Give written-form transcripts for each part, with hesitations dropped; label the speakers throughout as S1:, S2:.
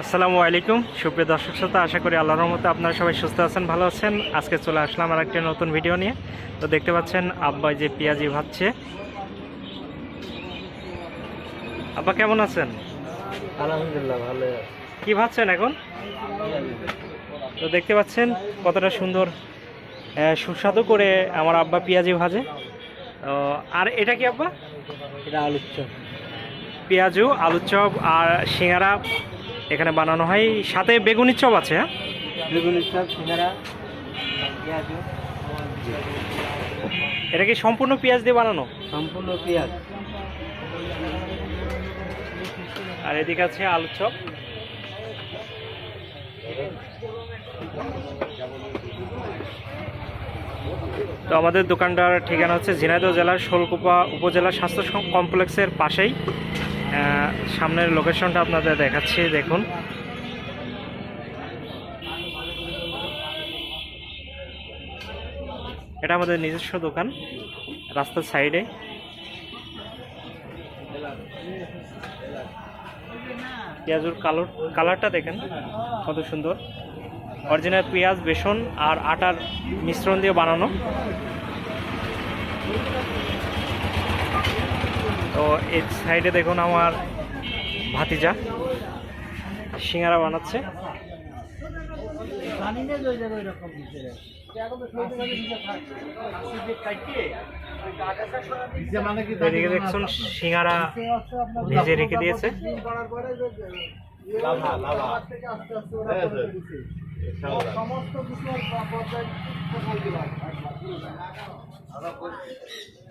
S1: আসসালামু আলাইকুম সুপ্রিয় দর্শক শ্রোতা, আশা করি আল্লাহর রহমতে আপনারা সবাই সুস্থ আছেন, ভালো আছেন। আজকে চলে আসলাম আর একটা নতুন ভিডিও নিয়ে। তো দেখতে পাচ্ছেন আব্বা যে পেঁয়াজি ভাজছে। আব্বা কেমন আছেন?
S2: আলহামদুলিল্লাহ ভালো।
S1: কি ভাজছেন এখন? তো দেখতে পাচ্ছেন কতটা সুন্দর সুস্বাদু করে আমার আব্বা পেঁয়াজি ভাজে। আর এটা কি আব্বা?
S2: এটা আলুর চপ,
S1: পেঁয়াজু, আলুর চপ আর সিঙ্গারা এখানে বানানো হয়, সাথে বেগুনির চপ আছে। হ্যাঁ,
S2: বেগুনের চপ, সিঙ্গারা, পেঁয়াজ,
S1: এটা কি সম্পূর্ণ পেঁয়াজ দিয়ে বানানো?
S2: সম্পূর্ণ পেঁয়াজ।
S1: আর এদিকে আছে আলুর চপ। তো আমাদের দোকানটার ঠিকানা হচ্ছে ঝিনাইদহ জেলার শোলকুপা উপজেলা স্বাস্থ্য কমপ্লেক্সের পাশেই। সামনের লোকেশনটা আপনাদের দেখাচ্ছি, দেখুন। এটা আমাদের নিজস্ব দোকান, রাস্তার সাইডে। পেঁয়াজুর কালারটা দেখেন কত সুন্দর। অরিজিনাল পেঁয়াজ, বেসন আর আটার মিশ্রণ দিয়ে বানানো। তো এই সাইডে দেখুন আমার ভাতিজা সিঙ্গারা বানাচ্ছে। এদিকে দেখুন সিঙ্গারা ভেজে রেখে দিয়েছে।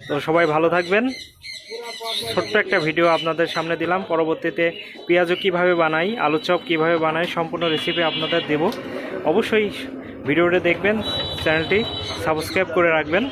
S1: তো সবাই ভালো থাকবেন। ছোট্ট একটা ভিডিও আপনাদের সামনে দিলাম। পরবর্তীতে পেঁয়াজু কিভাবে বানাই, আলু চপ কিভাবে বানাই, সম্পূর্ণ রেসিপি আপনাদের দেব। অবশ্যই ভিডিওটা দেখবেন, চ্যানেলটি সাবস্ক্রাইব করে রাখবেন।